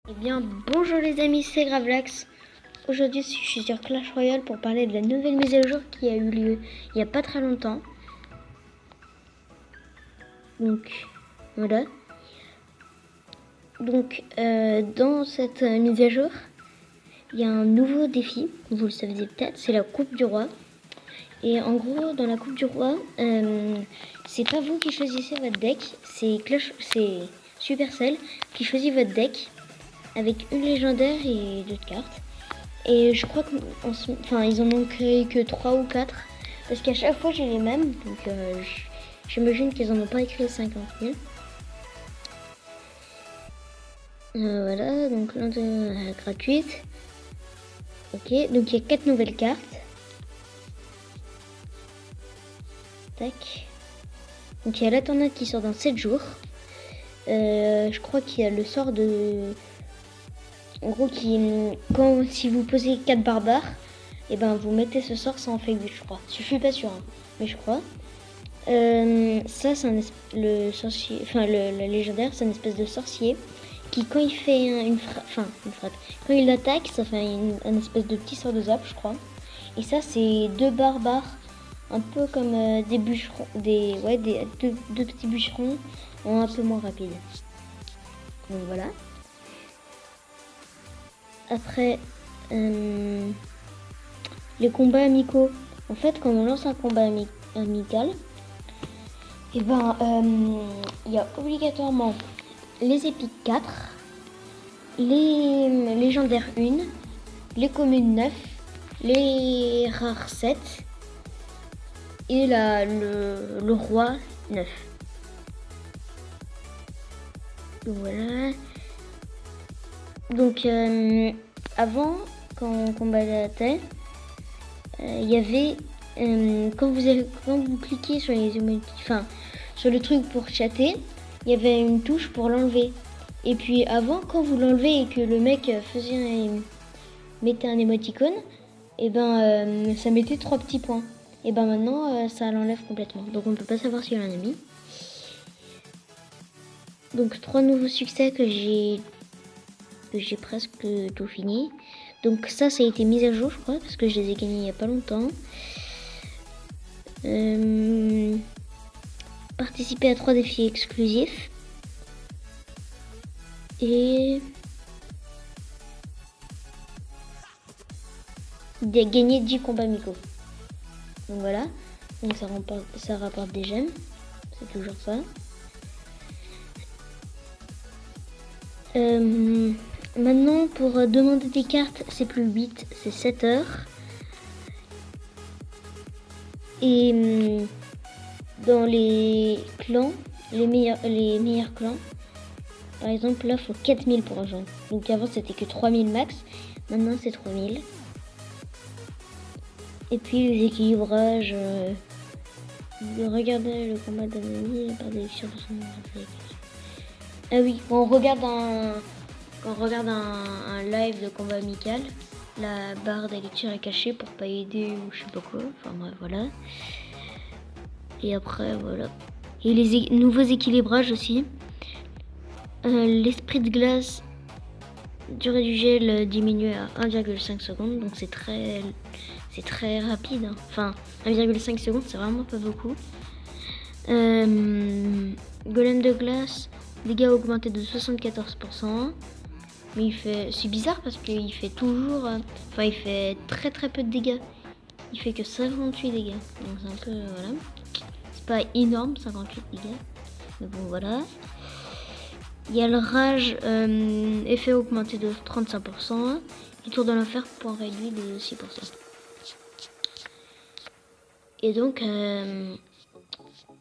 Eh bien, bonjour les amis, c'est Gravelax. Aujourd'hui, je suis sur Clash Royale pour parler de la nouvelle mise à jour qui a eu lieu il n'y a pas très longtemps. Donc, voilà. Donc, dans cette mise à jour, il y a un nouveau défi, vous le saviez peut-être, c'est la Coupe du Roi. Et en gros, dans la Coupe du Roi, c'est pas vous qui choisissez votre deck, c'est Supercell qui choisit votre deck avec une légendaire et d'autres cartes. Et je crois qu'ils en ont créé que 3 ou 4. Parce qu'à chaque fois j'ai les mêmes. Donc j'imagine qu'ils en ont pas écrit 50 000. Voilà, donc l'un de gratuite. Ok, donc il y a 4 nouvelles cartes. Tac. Donc il y a la tornade qui sort dans 7 jours. Je crois qu'il y a le sort de... En gros, si vous posez 4 barbares, et ben vous mettez ce sort, ça en fait 8 je crois. Je suis pas sûre, hein, mais je crois. Ça c'est le sorcier, le légendaire, c'est une espèce de sorcier qui quand il fait une frappe, quand il attaque, ça fait un espèce de petit sort de zap, je crois. Et ça c'est deux barbares, un peu comme des bûcherons, deux petits bûcherons, en un peu moins rapide. Donc voilà. Après, les combats amicaux. En fait, quand on lance un combat amical, et ben, il y a obligatoirement les épiques 4, les légendaires 1, les communes 9, les rares 7 et le roi 9. Donc voilà. Donc avant, quand on combattait, il y avait quand vous cliquez sur les sur le truc pour chatter, il y avait une touche pour l'enlever. Et puis avant, quand vous l'enlevez et que le mec mettait un émoticône, et ben ça mettait 3 petits points. Et ben maintenant ça l'enlève complètement. Donc on ne peut pas savoir s'il y en a mis. Donc 3 nouveaux succès que j'ai presque tout fini. Donc ça a été mis à jour je crois parce que je les ai gagnés il n'y a pas longtemps. Participer à 3 défis exclusifs. Et gagner 10 combats amicaux. Donc voilà. Donc ça rapporte des gemmes. C'est toujours ça. Maintenant, pour demander des cartes, c'est plus 8, c'est 7 heures. Et dans les clans, les meilleurs clans, par exemple, là, il faut 4000 pour rejoindre. Donc avant, c'était que 3000 max. Maintenant, c'est 3000. Et puis, les équilibrages. Regardez le combat d'un ami par des lectures de son réflexe. Ah oui, quand on regarde un live de combat amical, la barre des lectures est cachée pour pas aider ou je sais pas quoi. Enfin bref, voilà. Et après, voilà. Et les nouveaux équilibrages aussi. L'esprit de glace, durée du gel diminuée à 1,5 secondes. Donc c'est très rapide. Hein. Enfin, 1,5 secondes, c'est vraiment pas beaucoup. Golem de glace, dégâts augmentés de 74%. Mais c'est bizarre parce qu'il fait toujours... il fait très très peu de dégâts. Il fait que 58 dégâts. Donc c'est un peu... voilà. C'est pas énorme, 58 dégâts. Mais bon, voilà. Il y a le rage, effet augmenté de 35%. Et tour de l'enfer, point réduit de 6%. Et donc...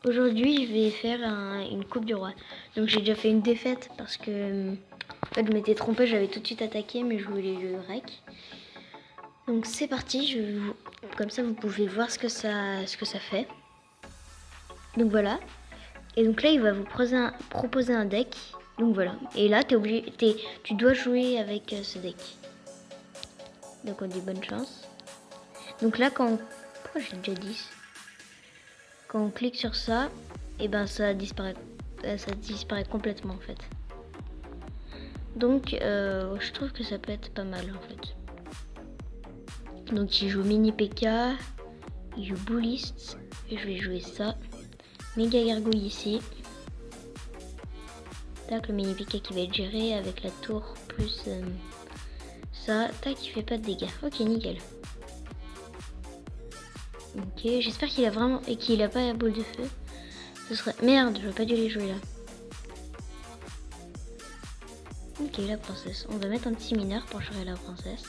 aujourd'hui, je vais faire une coupe du roi. Donc j'ai déjà fait une défaite parce que en fait, je m'étais trompée, j'avais tout de suite attaqué, mais je voulais le rec. Donc c'est parti, comme ça vous pouvez voir ce que ça fait. Donc voilà. Et donc là, il va vous proposer un deck. Donc voilà. Et là, tu dois jouer avec ce deck. Donc on dit bonne chance. Donc là, pourquoi j'ai déjà 10 ? Quand on clique sur ça, et ben ça disparaît complètement en fait. Donc je trouve que ça peut être pas mal en fait. Donc il joue mini PK, il joue Bullist, et je vais jouer ça. Méga Gargouille ici. Tac, le mini PK qui va être géré avec la tour plus ça. Tac, il fait pas de dégâts. Ok, nickel. Ok, j'espère qu'il a vraiment et qu'il a pas la boule de feu. Ce serait merde, j'aurais pas dû les jouer là. Ok, la princesse. On va mettre un petit mineur pour gérer la princesse.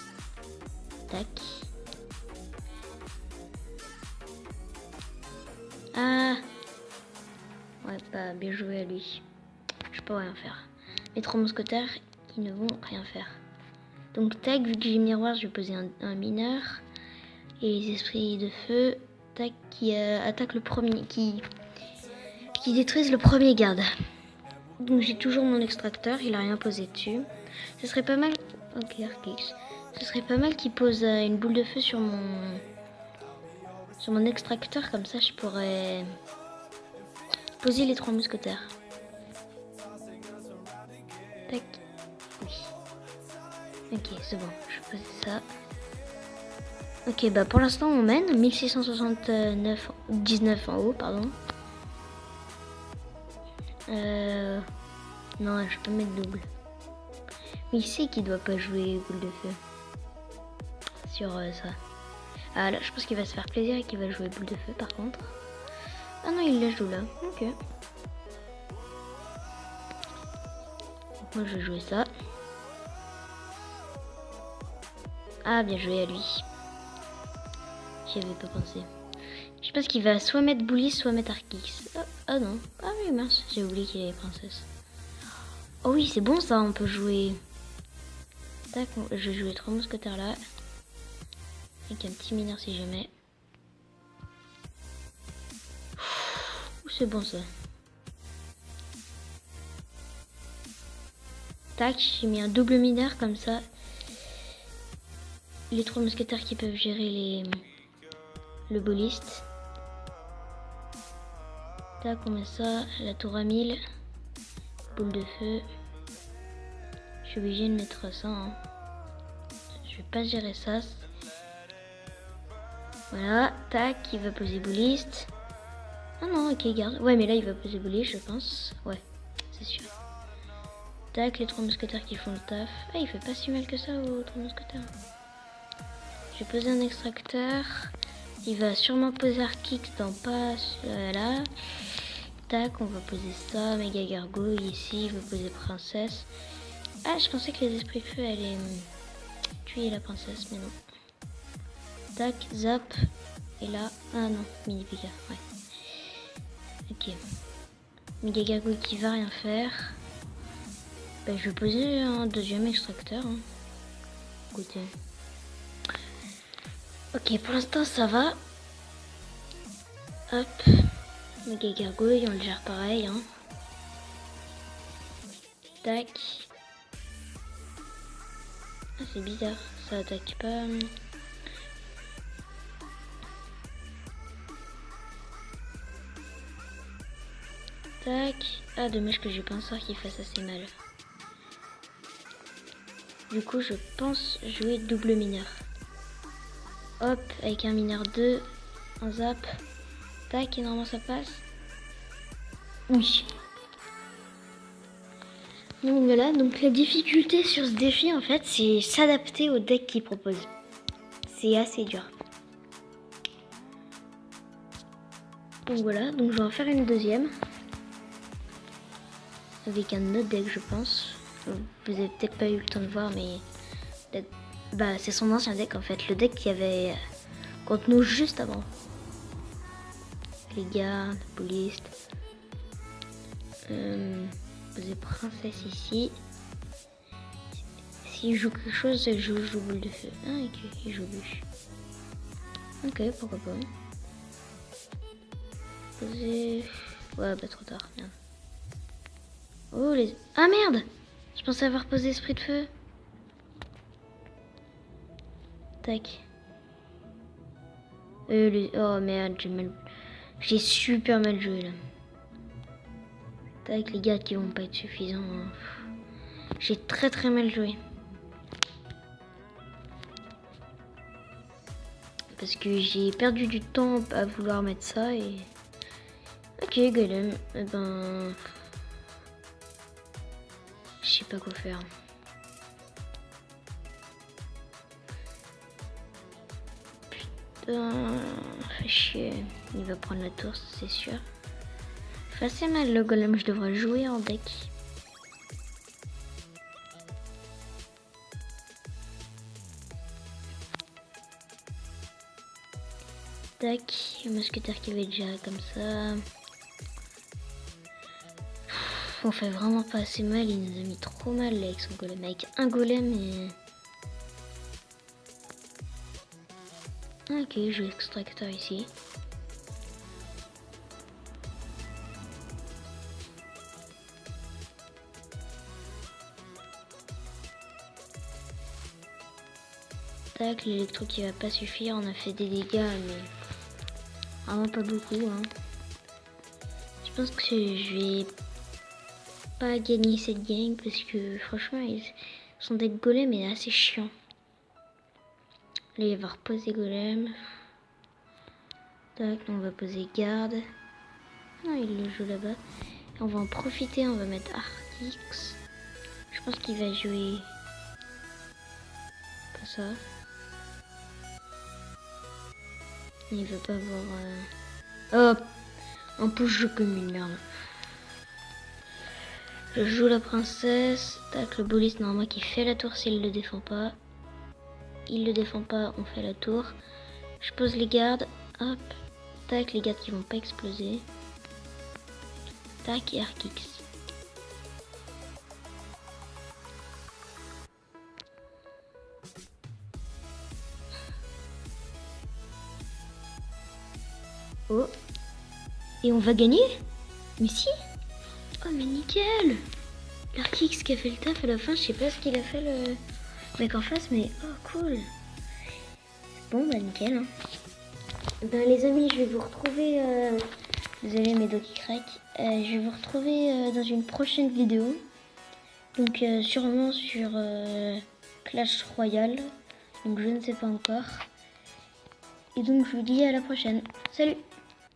Tac. Ah. Ouais, pas bien joué à lui. Je peux rien faire. Les 3 mousquetaires qui ne vont rien faire. Donc tac, vu que j'ai miroir, je vais poser un mineur. Et les esprits de feu, tac, qui attaquent le premier, qui détruisent le premier garde. Donc j'ai toujours mon extracteur, il a rien posé dessus. Ce serait pas mal. Ok, Arkix. Ce serait pas mal qu'il pose une boule de feu sur mon extracteur, comme ça je pourrais poser les 3 mousquetaires. Tac. Oui. Ok, c'est bon, je vais poser ça. Ok, bah pour l'instant on mène 1669, 19 en haut, pardon. Non, je peux mettre double. Mais il sait qu'il doit pas jouer boule de feu sur ça. Ah là, je pense qu'il va se faire plaisir et qu'il va jouer boule de feu par contre. Ah non, il la joue là. Ok. Donc moi je vais jouer ça. Ah, bien joué à lui. J'y avais pas pensé. Je pense qu'il va soit mettre Bully, soit mettre Arkix. Ah non. Ah oui, mince, j'ai oublié qu'il avait princesse. Oh oui, c'est bon ça, on peut jouer. Tac, je vais jouer 3 mousquetaires là. Avec un petit mineur si jamais. C'est bon ça. Tac, j'ai mis un double mineur comme ça. Les 3 mousquetaires qui peuvent gérer le boliste. Tac, on met ça. La tour à 1000. Boule de feu. Je suis obligée de mettre ça. Hein. Je vais pas gérer ça. Voilà. Tac, il va poser bouliste. Ah non, ok, garde. Ouais, mais là, il va poser bouliste, je pense. Ouais, c'est sûr. Tac, les 3 mousquetaires qui font le taf. Ah, il fait pas si mal que ça aux 3 mousquetaires. Je vais poser un extracteur. Il va sûrement poser Arkix dans pas là. Tac, on va poser ça. Méga gargouille ici. Il va poser princesse. Ah, je pensais que les esprits de feu allaient tuer la princesse, mais non. Tac, zap. Et là, ah non, mini pika, ouais. Ok. Méga gargouille qui va rien faire. Bah, je vais poser un deuxième extracteur. Hein. Écoutez. Ok, pour l'instant ça va. Hop. Méga gargouille, on le gère pareil. Hein. Tac. Ah, c'est bizarre, ça attaque pas. Tac. Ah, dommage que j'ai pas un sort qui fasse assez mal. Du coup, je pense jouer double mineur. Hop, avec un mineur 2, un zap. Tac, et normalement ça passe. Oui. Donc voilà, donc la difficulté sur ce défi en fait, c'est s'adapter au deck qu'il propose. C'est assez dur. Donc voilà, donc je vais en faire une deuxième. Avec un autre deck je pense. Vous avez peut-être pas eu le temps de voir mais... Bah c'est son ancien deck en fait, le deck qu'il y avait contre nous juste avant. Les gardes, police. Poser princesse ici. S'il joue quelque chose, je joue boule de feu. Ah ok, il joue bûche. Ok, pourquoi pas. Poser... Ouais, bah trop tard, merde. Oh les... Ah merde! Je pensais avoir posé esprit de feu. Tac. Oh merde, j'ai super mal joué là. Tac, les gars qui vont pas être suffisants. Hein. J'ai très mal joué. Parce que j'ai perdu du temps à vouloir mettre ça et... Ok, golem, eh ben... Je sais pas quoi faire. Putain, fait chier. Il va prendre la tour, c'est sûr. Fait assez mal le golem, je devrais jouer en deck. Tac, le mousquetaire qui va déjà comme ça. On fait vraiment pas assez mal, il nous a mis trop mal là, avec son golem. Avec un golem et... Ok, je joue extracteur ici. Tac, l'électro qui va pas suffire, on a fait des dégâts mais vraiment pas beaucoup. Hein. Je pense que je vais pas gagner cette game parce que franchement son deck golem est assez chiant. Là il va reposer golem. Tac, on va poser garde. Non, il le joue là-bas. On va en profiter, on va mettre Artix. Je pense qu'il va jouer pas ça. Il veut pas avoir... Hop, un push comme une merde. Je joue la princesse. Tac, le bolis normalement qui fait la tour s'il le défend pas. Il le défend pas, on fait la tour. Je pose les gardes. Hop. Tac, les gardes qui vont pas exploser. Tac, et Arkix. Oh. Et on va gagner? Mais si. Oh mais nickel. L'Arkix qui a fait le taf à la fin, je sais pas ce qu'il a fait le mec en face, mais oh cool. Bon bah nickel. Hein. Ben les amis, je vais vous retrouver... Désolé mes dos qui craquent. Je vais vous retrouver dans une prochaine vidéo. Donc sûrement sur Clash Royale. Donc je ne sais pas encore. Et donc je vous dis à la prochaine. Salut!